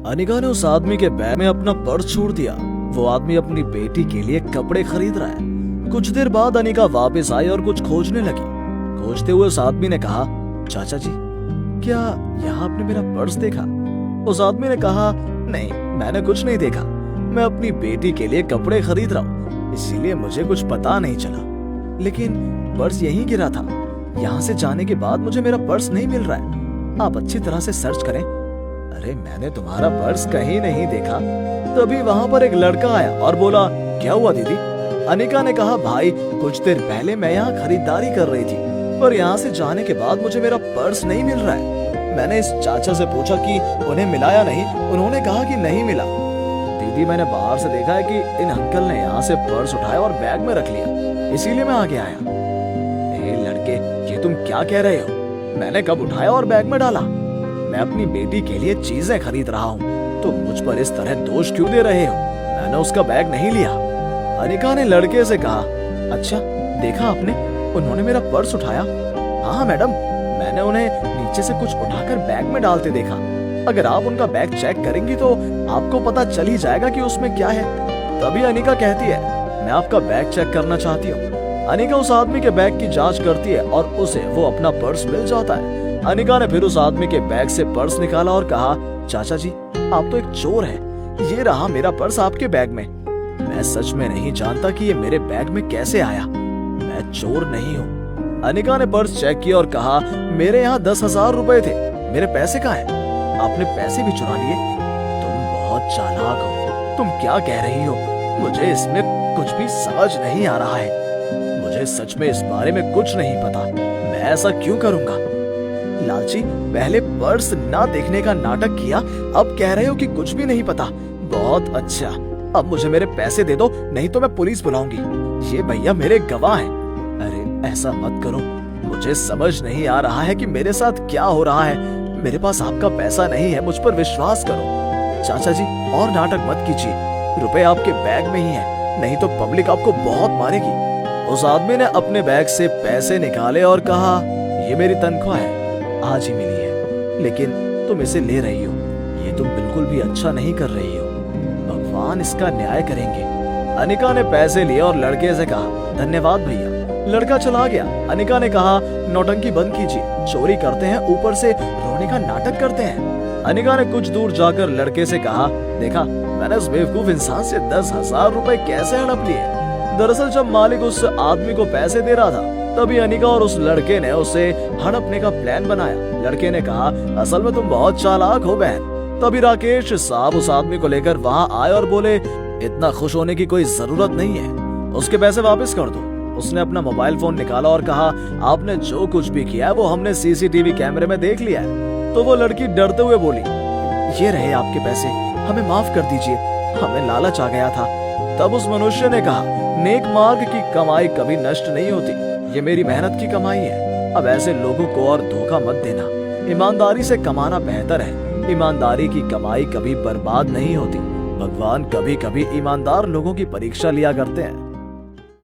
अनिका ने उस आदमी के बैग में अपना पर्स छोड़ दिया। वो आदमी अपनी बेटी के लिए कपड़े खरीद रहा है। कुछ देर बाद अनिका वापस आई और कुछ खोजने लगी। खोजते हुए उस आदमी ने कहा, चाचा जी, क्या यहाँ आपने मेरा पर्स देखा? उस आदमी ने कहा, नहीं, मैंने कुछ नहीं देखा। मैं अपनी बेटी के लिए कपड़े खरीद रहा हूँ, इसीलिए मुझे कुछ पता नहीं चला। लेकिन पर्स यहीं गिरा था। यहाँ से जाने के बाद मुझे मेरा पर्स नहीं मिल रहा है। आप अच्छी तरह से सर्च करें। अरे मैंने तुम्हारा पर्स कहीं नहीं देखा। तभी वहाँ पर एक लड़का आया और बोला, क्या हुआ दीदी? अनिका ने कहा, भाई कुछ देर पहले मैं यहाँ खरीदारी कर रही थी, पर यहाँ से जाने के बाद मुझे मेरा पर्स नहीं मिल रहा है। मैंने इस चाचा से पूछा कि उन्हें मिला या नहीं। उन्होंने कहा कि नहीं मिला। दीदी मैंने बाहर से देखा है कि इन अंकल ने यहाँ से पर्स उठाया और बैग में रख लिया, इसीलिए मैं आगे आया। लड़के, ये तुम क्या कह रहे हो? मैंने कब उठाया और बैग में डाला? मैं अपनी बेटी के लिए चीजें खरीद रहा हूँ, तो मुझ पर इस तरह दोष क्यों दे रहे हो? मैंने उसका बैग नहीं लिया। अनिका ने लड़के से कहा, अच्छा देखा आपने, उन्होंने मेरा पर्स उठाया? हाँ मैडम, मैंने उन्हें नीचे से कुछ उठाकर बैग में डालते देखा। अगर आप उनका बैग चेक करेंगी तो आपको पता चल ही जाएगा कि उसमें क्या है। तभी अनिका कहती है, मैं आपका बैग चेक करना चाहती हूँ। अनिका उस आदमी के बैग की जांच करती है और उसे वो अपना पर्स मिल जाता है। अनिका ने फिर उस आदमी के बैग से पर्स निकाला और कहा, चाचा जी, आप तो एक चोर हैं। ये रहा मेरा पर्स आपके बैग में। मैं सच में नहीं जानता कि ये मेरे बैग में कैसे आया। मैं चोर नहीं हूँ। अनिका ने पर्स चेक किया और कहा, मेरे यहाँ 10,000 रुपए थे, मेरे पैसे कहाँ हैं? आपने पैसे भी चुरा लिए? तुम बहुत चालाक हो। तुम क्या कह रही हो? मुझे इसमें कुछ भी समझ नहीं आ रहा है। मुझे सच में इस बारे में कुछ नहीं पता। मैं ऐसा क्यों करूंगा? लालची, पहले पर्स ना देखने का नाटक किया, अब कह रहे हो कि कुछ भी नहीं पता। बहुत अच्छा, अब मुझे मेरे पैसे दे दो, नहीं तो मैं पुलिस बुलाऊंगी। ये भैया मेरे गवाह हैं। अरे ऐसा मत करो, मुझे समझ नहीं आ रहा है कि मेरे साथ क्या हो रहा है। मेरे पास आपका पैसा नहीं है, मुझ पर विश्वास करो। चाचा जी, और नाटक मत कीजिए, रुपए आपके बैग में ही है, नहीं तो पब्लिक आपको बहुत मारेगी। उस आदमी ने अपने बैग से पैसे निकाले और कहा, ये मेरी तनख्वाह है, आज ही मिली है, लेकिन तुम इसे ले रही हो, ये तुम बिल्कुल भी अच्छा नहीं कर रही हो। भगवान इसका न्याय करेंगे। अनिका ने पैसे लिए और लड़के से कहा, धन्यवाद भैया। लड़का चला गया। अनिका ने कहा, नौटंकी बंद कीजिए, चोरी करते हैं, ऊपर से रोने का नाटक करते हैं। अनिका ने कुछ दूर जाकर लड़के से कहा, देखा, मैंने उस बेवकूफ इंसान से 10,000 रुपए कैसे हड़प लिए। दरअसल जब मालिक उस आदमी को पैसे दे रहा था, तभी अनिका और उस लड़के ने उसे हड़पने का प्लान बनाया। लड़के ने कहा, असल में तुम बहुत चालाक हो बहन। तभी राकेश साहब उस आदमी को लेकर वहाँ आए और बोले, इतना खुश होने की कोई जरूरत नहीं है, उसके पैसे वापस कर दो। उसने अपना मोबाइल फोन निकाला और कहा, आपने जो कुछ भी किया है वो हमने सीसीटीवी कैमरे में देख लिया है। तो वो लड़की डरते हुए बोली, ये रहे आपके पैसे, हमें माफ कर दीजिए, हमें लालच आ गया था। तब उस मनुष्य ने कहा, नेक मार्ग की कमाई कभी नष्ट नहीं होती, ये मेरी मेहनत की कमाई है। अब ऐसे लोगों को और धोखा मत देना, ईमानदारी से कमाना बेहतर है। ईमानदारी की कमाई कभी बर्बाद नहीं होती। भगवान कभी कभी ईमानदार लोगों की परीक्षा लिया करते हैं।